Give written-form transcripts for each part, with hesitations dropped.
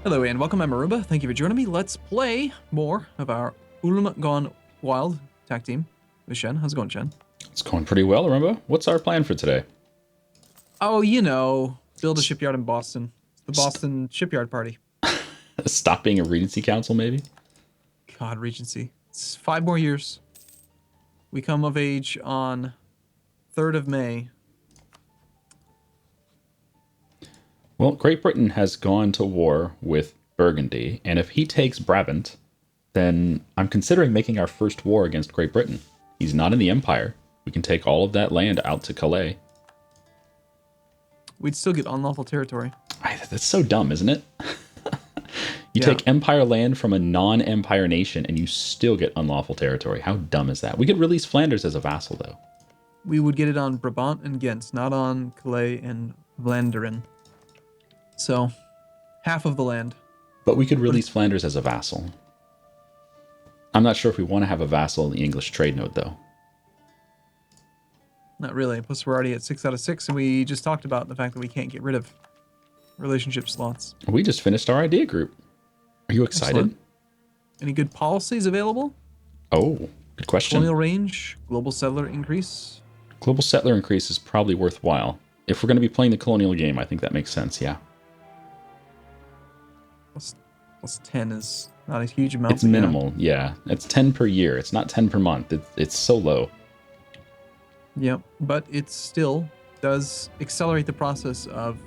Hello and welcome, I'm Arumba. Thank you for joining me. Let's play more of our Ulm Gone Wild Tac Team with Shen. How's it going, Shen? It's going pretty well, remember? What's our plan for today? Oh, build a shipyard in Boston. It's the Boston Shipyard Party. Stop being a Regency Council, maybe? God, Regency. It's 5 more years. We come of age on 3rd of May. Well, Great Britain has gone to war with Burgundy, and if he takes Brabant, then I'm considering making our first war against Great Britain. He's not in the Empire. We can take all of that land out to Calais. We'd still get unlawful territory. That's so dumb, isn't it? You take Empire land from a non-Empire nation, and you still get unlawful territory. How dumb is that? We could release Flanders as a vassal, though. We would get it on Brabant and Ghent, not on Calais and Vlaanderen. So, half of the land. But we could release Flanders as a vassal. I'm not sure if we want to have a vassal in the English trade node, though. Not really. Plus, we're already at 6 out of 6, and we just talked about the fact that we can't get rid of relationship slots. We just finished our idea group. Are you excited? Excellent. Any good policies available? Oh, good question. Colonial range, global settler increase. Global settler increase is probably worthwhile. If we're going to be playing the colonial game, I think that makes sense, yeah. Plus 10 is not a huge amount. It's minimal, yeah. It's 10 per year. It's not 10 per month. It's so low. Yep, but it still does accelerate the process of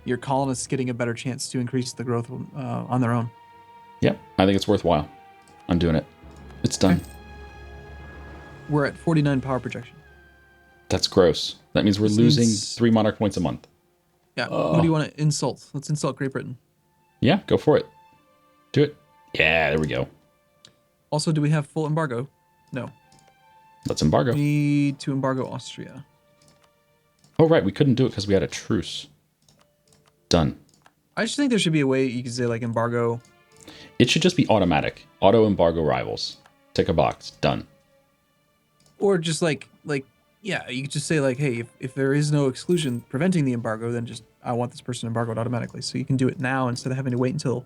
your colonists getting a better chance to increase the growth on their own. Yep, I think it's worthwhile. I'm doing it. It's done. Okay. We're at 49 power projection. That's gross. That means we're losing 3 monarch points a month. Yeah, Who do you want to insult? Let's insult Great Britain. Yeah, go for it. Do it. Yeah, there we go. Also, do we have full embargo? No. Let's embargo. We need to embargo Austria. Oh, right. We couldn't do it because we had a truce. Done. I just think there should be a way you could say, like, embargo. It should just be automatic. Auto embargo rivals. Tick a box. Done. Or just yeah, you could just say, like, hey, if there is no exclusion preventing the embargo, then just, I want this person embargoed automatically. So you can do it now instead of having to wait until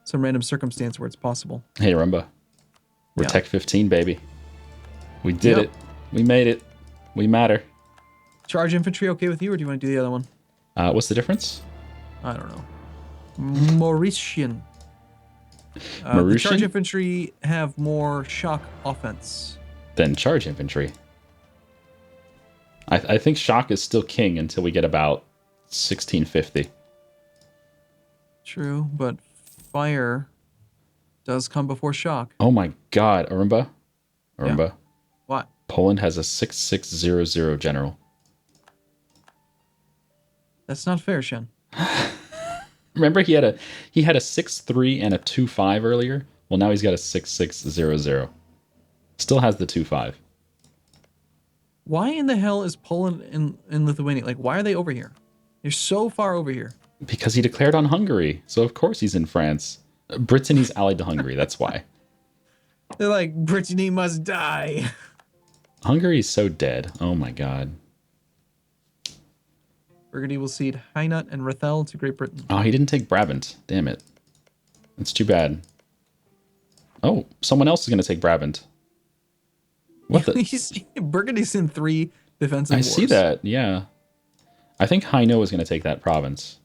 some random circumstance where it's possible. Hey, Arumba. We're Tech 15, baby. We did it. We made it. We matter. Charge infantry okay with you, or do you want to do the other one? What's the difference? I don't know. Mauritian. The charge infantry have more shock offense than charge infantry. I think shock is still king until we get about 1650. True, but fire does come before shock. Oh my god, Arumba. Yeah. What? Poland has a 6600 general. That's not fair, Shen. Remember he had a 6-3 and a 2-5 earlier? Well, now he's got a 6600. Still has the 2-5. Why in the hell is Poland and Lithuania? Like, why are they over here? They're so far over here. Because he declared on Hungary. So of course he's in France. Brittany's allied to Hungary, that's why. They're like, Brittany must die. Hungary is so dead. Oh my god. Burgundy will cede Hainaut and Rethel to Great Britain. Oh, he didn't take Brabant. Damn it. That's too bad. Oh, someone else is going to take Brabant. What the? Burgundy's in 3 defensive wars. I see that, yeah. I think Hainaut is going to take that province.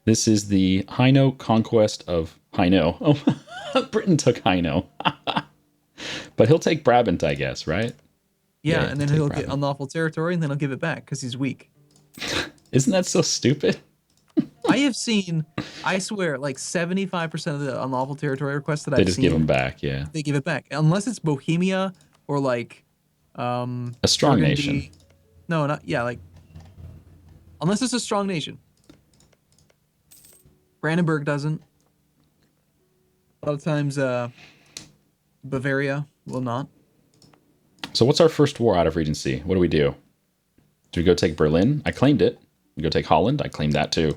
This is the Hainaut conquest of Hainaut. Oh, Britain took Hainaut. But he'll take Brabant, I guess, right? Yeah, and then he'll get unlawful territory, and then he'll give it back because he's weak. Isn't that so stupid? I have seen, I swear, like 75% of the unlawful territory requests that I've seen. They just give them back, yeah. They give it back. Unless it's Bohemia or like... a strong nation. No, not, yeah, like... Unless it's a strong nation. Brandenburg doesn't. A lot of times, Bavaria will not. So what's our first war out of Regency? What do we do? Do we go take Berlin? I claimed it. We go take Holland? I claimed that too.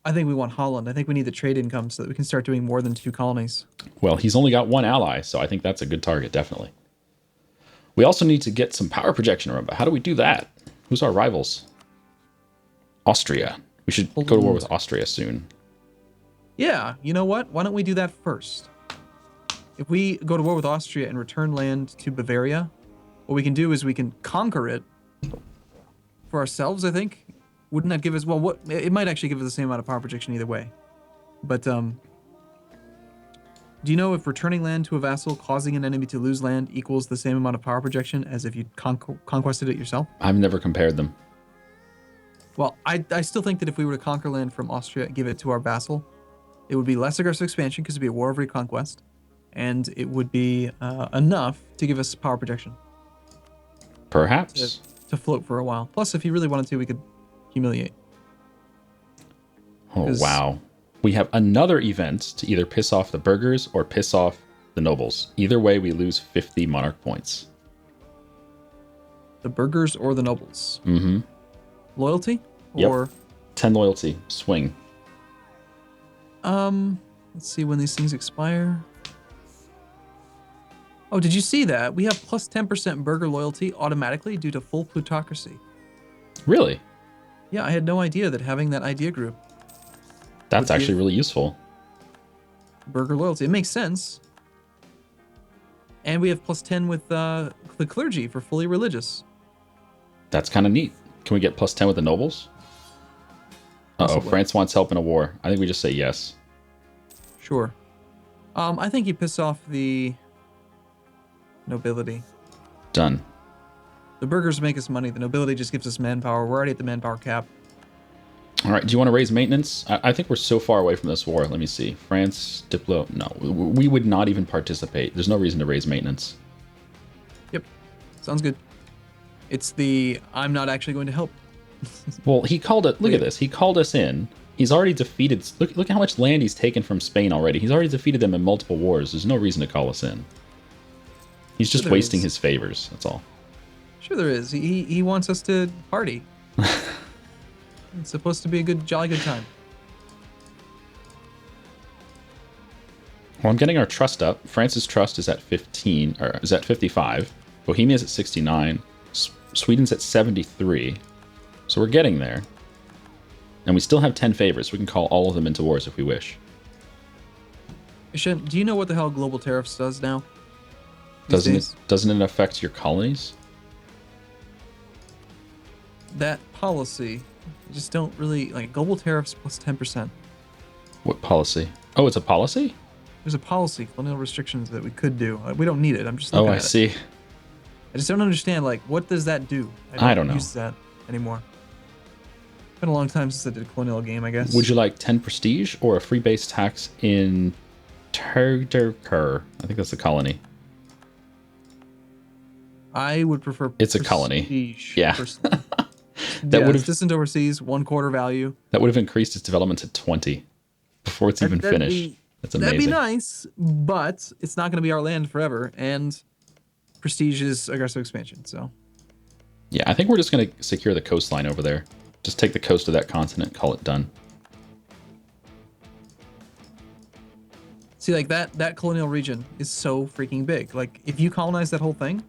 I think we want Holland. I think we need the trade income so that we can start doing more than 2 colonies. Well, he's only got 1 ally, so I think that's a good target, definitely. We also need to get some power projection, remember. How do we do that? Who's our rivals? Austria. We should go to war with Austria soon. Yeah, you know what? Why don't we do that first? If we go to war with Austria and return land to Bavaria, what we can do is we can conquer it for ourselves, I think. Wouldn't that give us, well, what, it might actually give us the same amount of power projection either way. But, do you know if returning land to a vassal, causing an enemy to lose land, equals the same amount of power projection as if you conquested it yourself? I've never compared them. Well, I still think that if we were to conquer land from Austria and give it to our vassal, it would be less aggressive expansion because it'd be a war of reconquest, and it would be enough to give us power projection Perhaps. to float for a while. Plus, if you really wanted to, we could humiliate. Oh, wow. We have another event to either piss off the burghers or piss off the nobles. Either way, we lose 50 monarch points. The burghers or the nobles? Mm-hmm. Loyalty? Yep. Or 10 loyalty. Swing. let's see when these things expire. Oh, did you see that? We have plus 10% burgher loyalty automatically due to full plutocracy. Really? Yeah, I had no idea that having that idea group. That's actually really useful. Burgher loyalty. It makes sense. And we have plus 10 with the clergy for fully religious. That's kind of neat. Can we get plus 10 with the nobles? Uh-oh, Possibly. France wants help in a war. I think we just say yes. Sure. I think you piss off the nobility. Done. The burghers make us money. The nobility just gives us manpower. We're already at the manpower cap. All right, do you want to raise maintenance? I think we're so far away from this war. Let me see. France, Diplo... No, we would not even participate. There's no reason to raise maintenance. Yep. Sounds good. It's the, I'm not actually going to help. Well, he called it... Look at this. He called us in. He's already defeated... Look how much land he's taken from Spain already. He's already defeated them in multiple wars. There's no reason to call us in. He's just wasting his favors. That's all. Sure there is. He wants us to party. It's supposed to be a good, jolly good time. Well, I'm getting our trust up. France's trust is at 15, or is at 55. Bohemia's at 69. Sweden's at 73. So we're getting there. And we still have 10 favors. We can call all of them into wars if we wish. Shen, do you know what the hell global tariffs does now? Doesn't it affect your colonies? That policy, I just don't really like global tariffs plus 10%. What policy? Oh, it's a policy? There's a policy, colonial restrictions that we could do. We don't need it. I'm just looking at it. I see. I just don't understand, like, what does that do? I don't know. Use that anymore. It's been a long time since I did a colonial game, I guess. Would you like 10 prestige or a free base tax in Terderkur? I think that's the colony. I would prefer It's a colony. Yeah. That would have distant overseas, 1/4 value. That would have increased its development to 20 before it's even finished. That's amazing. That'd be nice, but it's not going to be our land forever, and prestige is aggressive expansion, so. Yeah, I think we're just going to secure the coastline over there. Just take the coast of that continent, call it done. See, like that colonial region is so freaking big. Like, if you colonize that whole thing,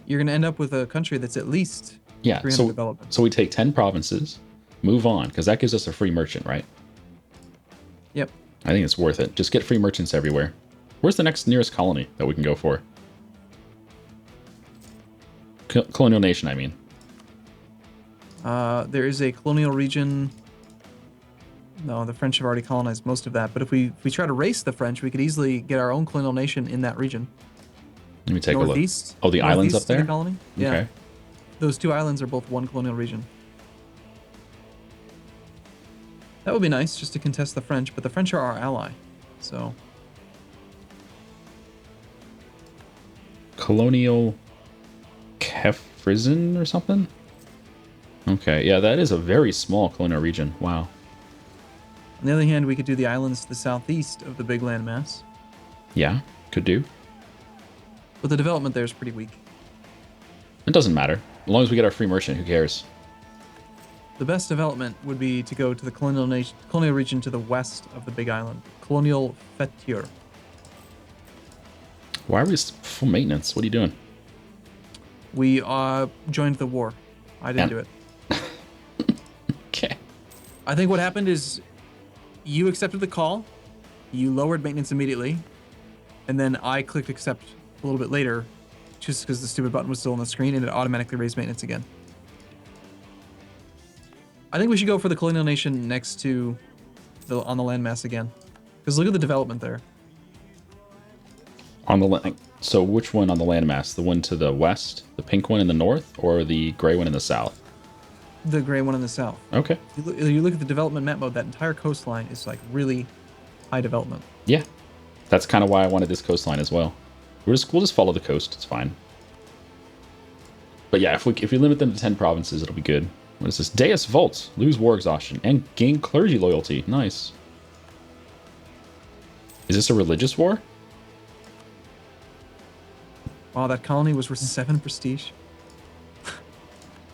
you're going to end up with a country that's at least 300 development. So we take 10 provinces, move on, because that gives us a free merchant, right? Yep. I think it's worth it. Just get free merchants everywhere. Where's the next nearest colony that we can go for? Colonial nation, I mean. There is a colonial region. No, the French have already colonized most of that. But if we try to race the French, we could easily get our own colonial nation in that region. Let me take Northeast, a look. Oh, the islands up there? The colony? Yeah. Okay. Those two islands are both one colonial region. That would be nice, just to contest the French, but the French are our ally, so. Colonial Kefrizin or something? Okay, yeah, that is a very small colonial region. Wow. On the other hand, we could do the islands to the southeast of the big landmass. Yeah, could do. But the development there is pretty weak. It doesn't matter. As long as we get our free merchant, who cares? The best development would be to go to the colonial region to the west of the big island. Colonial Fetier. Why are we full maintenance? What are you doing? We joined the war. I didn't do it. Okay. I think what happened is you accepted the call, you lowered maintenance immediately, and then I clicked accept a little bit later, just because the stupid button was still on the screen, and it automatically raised maintenance again. I think we should go for the colonial nation next to on the landmass again, because look at the development there. On the so which one on the landmass? The one to the west, the pink one in the north, or the gray one in the south? The gray one in the south. Okay. You look at the development map mode, that entire coastline is like really high development. Yeah. That's kind of why I wanted this coastline as well. We'll just follow the coast. It's fine. But yeah, if we limit them to 10 provinces, it'll be good. What is this? Deus Volt. Lose war exhaustion and gain clergy loyalty. Nice. Is this a religious war? Wow, that colony was worth 7 prestige.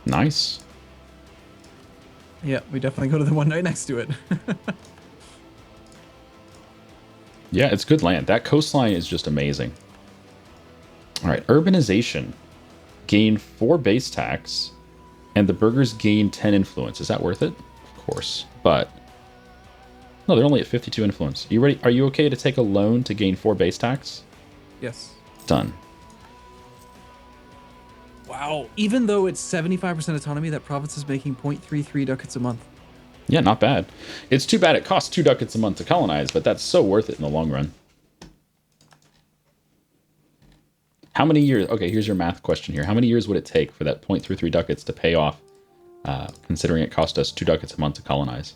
Nice. Yeah, we definitely go to the one right next to it. Yeah, it's good land. That coastline is just amazing. All right, urbanization. Gain 4 base tax, and the burghers gain 10 influence. Is that worth it? Of course, but no, they're only at 52 influence. You ready? Are you okay to take a loan to gain 4 base tax? Yes. Done. Wow. Even though it's 75% autonomy, that province is making 0.33 ducats a month. Yeah, not bad. It's too bad it costs 2 ducats a month to colonize, but that's so worth it in the long run. How many years? Okay, here's your math question here. How many years would it take for that 0.33 ducats to pay off, considering it cost us 2 ducats a month to colonize?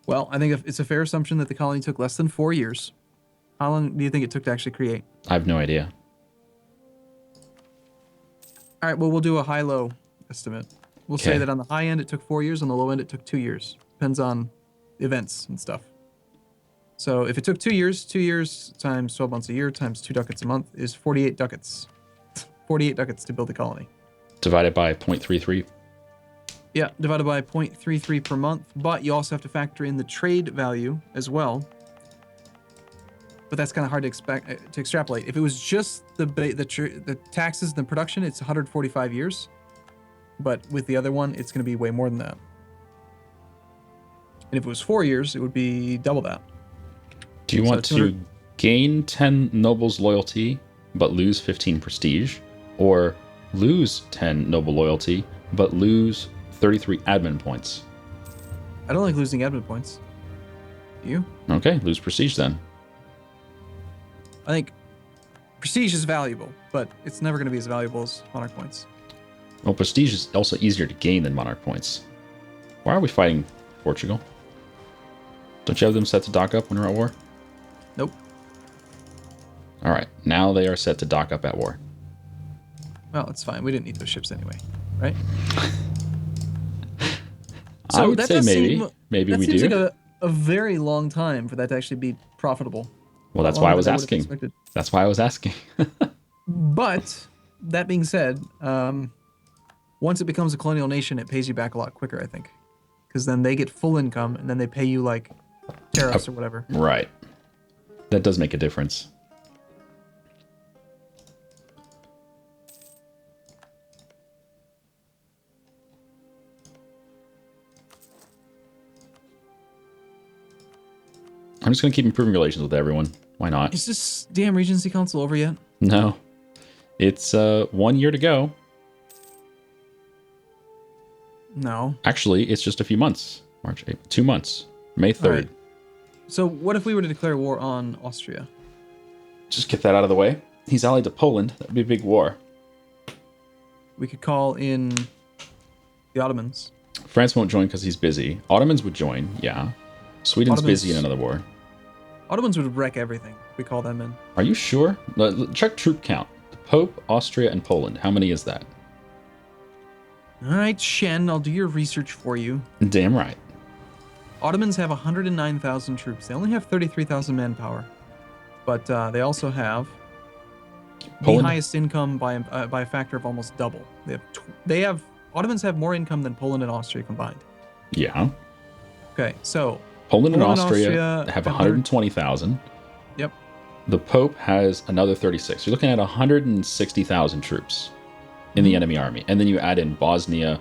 Well, I think it's a fair assumption that the colony took less than 4 years. How long do you think it took to actually create? I have no idea. All right, well, we'll do a high-low estimate. We'll say that on the high end, it took 4 years. On the low end, it took 2 years. Depends on events and stuff. So if it took 2 years, 2 years times 12 months a year times 2 ducats a month is 48 ducats. 48 ducats to build the colony. Divided by 0.33. Yeah, divided by 0.33 per month. But you also have to factor in the trade value as well. But that's kind of hard to extrapolate. If it was just the taxes and the production, it's 145 years. But with the other one, it's going to be way more than that. And if it was 4 years, it would be double that. Do you want to gain 10 nobles loyalty, but lose 15 prestige? Or lose 10 noble loyalty, but lose 33 admin points? I don't like losing admin points. Do you? Okay, lose prestige then. I think prestige is valuable, but it's never going to be as valuable as monarch points. Well, prestige is also easier to gain than monarch points. Why are we fighting Portugal? Don't you have them set to dock up when we're at war? Nope. All right, now they are set to dock up at war. Well, it's fine. We didn't need those ships anyway, right? I would say maybe we do. That seems like a very long time for that to actually be profitable. Well, that's why I was asking. That's why I was asking. But that being said, once it becomes a colonial nation, it pays you back a lot quicker, I think, because then they get full income and then they pay you like tariffs or whatever. Right. That does make a difference. I'm just going to keep improving relations with everyone. Why not? Is this damn Regency Council over yet? No. It's 1 year to go. No. Actually, it's just a few months. March, April, 2 months. May 3rd. Right. So what if we were to declare war on Austria? Just get that out of the way. He's allied to Poland. That'd be a big war. We could call in the Ottomans. France won't join because he's busy. Ottomans would join, yeah. Sweden's busy in another war. Ottomans would wreck everything if we call them in. Are you sure? Check troop count. The Pope, Austria, and Poland. How many is that? All right, Shen, I'll do your research for you. Damn right. Ottomans have 109,000 troops. They only have 33,000 manpower. But they also have the highest income by a factor of almost double. Ottomans have more income than Poland and Austria combined. Yeah. Okay, so Poland and Austria have 120,000. Yep. The Pope has another 36. You're looking at 160,000 troops in the enemy army. And then you add in Bosnia,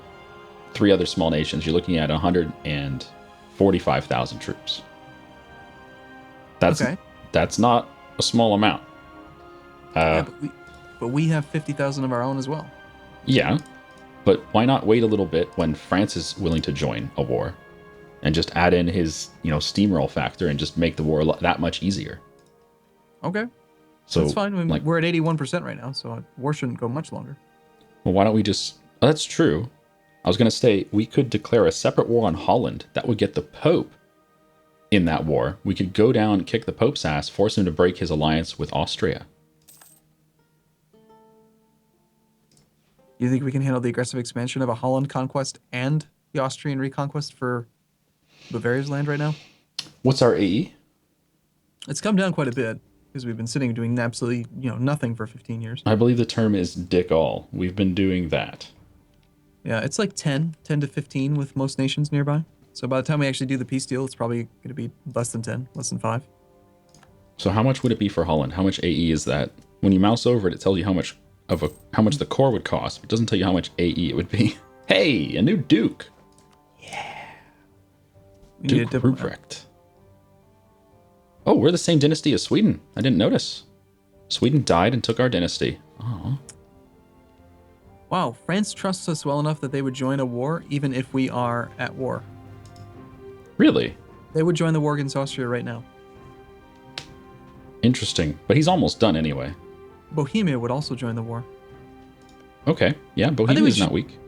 3 other small nations. You're looking at 145,000 troops. That's Okay. that's not a small amount. Yeah, but we have 50,000 of our own as well. Yeah, but why not wait a little bit when France is willing to join a war, and just add in his steamroll factor and just make the war that much easier. Okay. So That's fine. I mean, like, we're at 81% right now, so war shouldn't go much longer. well, why don't we just? Oh, that's true. I was gonna say we could declare a separate war on Holland. That would get the Pope in that war. We could go down, kick the Pope's ass, force him to break his alliance with Austria. You think we can handle the aggressive expansion of a Holland conquest and the Austrian reconquest for Bavaria's land right now? What's our AE? It's come down quite a bit because we've been sitting doing absolutely nothing for 15 years. I believe the term is dick all. We've been doing that. Yeah, it's like 10 to 15 with most nations nearby. So by the time we actually do the peace deal, it's probably going to be less than 10, less than 5. So how much would it be for Holland? How much AE is that? When you mouse over it, it tells you how much the core would cost. It doesn't tell you how much AE it would be. Hey, a new Duke. We need a Duke diplomat. Ruprecht. Oh, we're the same dynasty as Sweden. I didn't notice. Sweden died and took our dynasty. Oh. Wow, France trusts us well enough that they would join a war even if we are at war. Really? They would join the war against Austria right now. Interesting. But he's almost done anyway. Bohemia would also join the war. Okay. Yeah, Bohemia's not weak.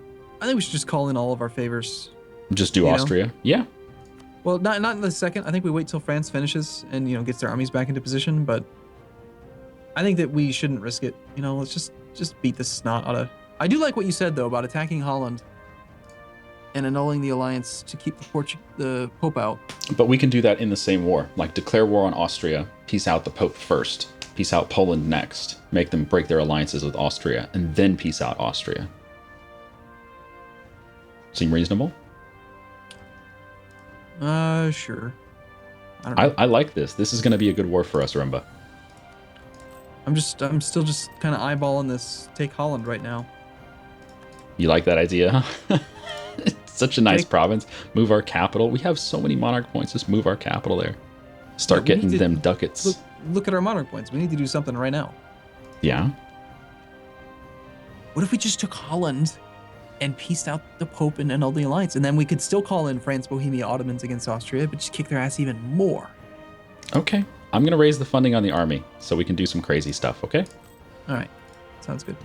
I think we should just call in all of our favors. Just do Austria. Yeah. Well, not in the second. I think we wait till France finishes and gets their armies back into position. But I think that we shouldn't risk it. Let's just beat the snot out of. I do like what you said though about attacking Holland and annulling the alliance to keep the Pope out. But we can do that in the same war. Like declare war on Austria, peace out the Pope first, peace out Poland next, make them break their alliances with Austria, and then peace out Austria. Seem reasonable? Sure. I don't know. I like this. This is going to be a good war for us, Arumba. I'm still just kind of eyeballing this take Holland right now. You like that idea, huh? It's such a nice province. Move our capital. We have so many monarch points. Just move our capital there. Start getting them ducats. Look at our monarch points. We need to do something right now. Yeah. What if we just took Holland and pieced out the Pope and annulled the alliance, and then we could still call in France, Bohemia, Ottomans against Austria, but just kick their ass even more? Okay. I'm going to raise the funding on the army so we can do some crazy stuff, okay? All right. Sounds good.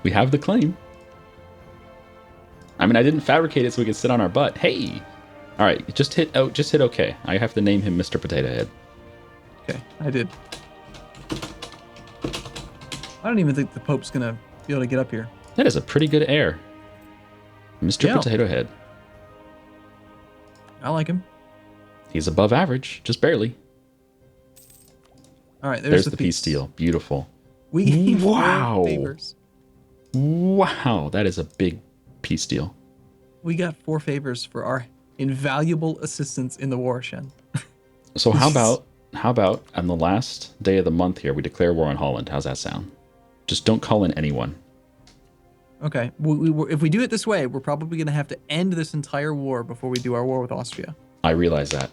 We have the claim. I mean, I didn't fabricate it so we could sit on our butt. Hey! All right, just hit OK. I have to name him Mr. Potato Head. Okay, I did. I don't even think the Pope's going to be able to get up here. That is a pretty good heir. Mr. Yeah. Potato Head. I like him. He's above average, just barely. All right, there's the peace deal. Beautiful. We gave Wow. 4 favors. Wow, that is a big peace deal. We got 4 favors for our invaluable assistance in the war, Shen. So how about on the last day of the month here, we declare war on Holland? How's that sound? Just don't call in anyone. Okay, if we do it this way, we're probably going to have to end this entire war before we do our war with Austria. I realize that.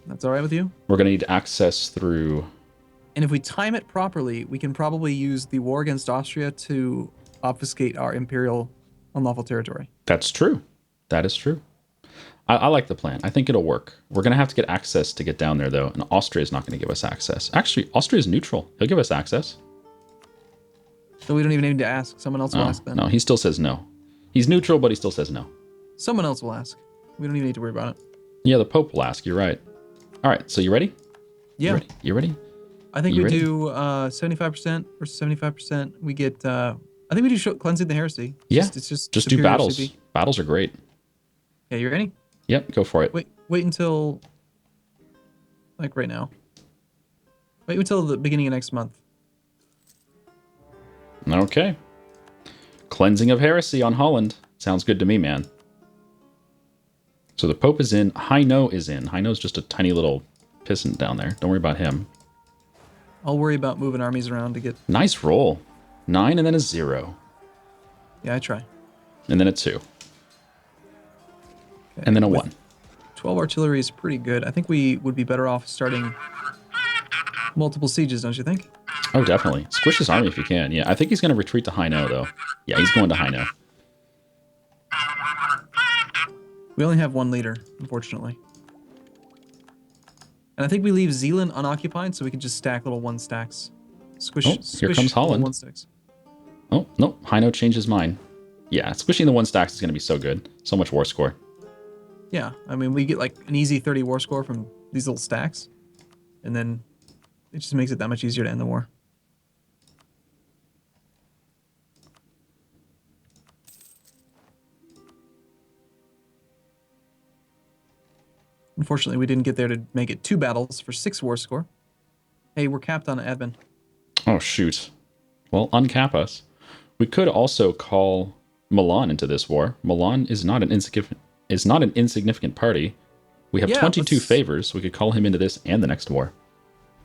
That's all right with you? We're going to need access through... And if we time it properly, we can probably use the war against Austria to obfuscate our imperial unlawful territory. That's true. That is true. I like the plan. I think it'll work. We're going to have to get access to get down there, though, and Austria is not going to give us access. Actually, Austria is neutral. He'll give us access. So we don't even need to ask. Someone else will ask then. No, he still says no. He's neutral, but he still says no. Someone else will ask. We don't even need to worry about it. Yeah, the Pope will ask. You're right. All right, so you ready? Yeah. You ready? I think You we ready? do 75% versus 75%. We get, I think we do cleansing the heresy. Yeah, It's just just do superior battles. CP. Battles are great. Yeah, you ready? Yep, go for it. Wait until, like right now. Wait until the beginning of next month. Okay. Cleansing of heresy on Holland. Sounds good to me, man. So the Pope is in. Hainaut is in. Hainaut's just a tiny little pissant down there. Don't worry about him. I'll worry about moving armies around to get... Nice roll. 9 and then a 0. Yeah, I try. And then a 2. Okay, And then a with 1. 12 artillery is pretty good. I think we would be better off starting multiple sieges, don't you think? Oh, definitely. Squish his army if you can. Yeah, I think he's going to retreat to Haino, though. Yeah, he's going to Haino. We only have one leader, unfortunately. And I think we leave Zealand unoccupied so we can just stack little one stacks. Squish, Oh, here comes Holland. One stacks. Oh, no, Haino changed his mind. Yeah, squishing the one stacks is going to be so good. So much war score. Yeah, I mean, we get like an easy 30 war score from these little stacks. And then it just makes it that much easier to end the war. Unfortunately, we didn't get there to make it 2 battles for 6 war score. Hey, we're capped on admin. Oh, shoot. Well, uncap us. We could also call Milan into this war. Milan is not an insignificant party. We have 22 favors. We could call him into this and the next war.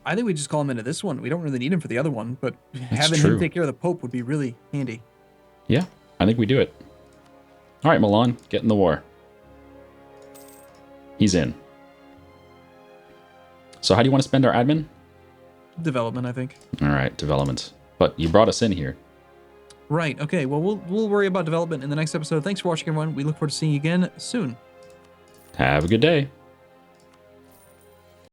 I think we just call him into this one. We don't really need him for the other one, but That's having true. him take care of the Pope would be really handy. Yeah, I think we do it. All right, Milan, get in the war. He's in. So how do you want to spend our admin? Development, I think. All right, development. But you brought us in here. Right. Okay. Well, we'll worry about development in the next episode. Thanks for watching, everyone. We look forward to seeing you again soon. Have a good day.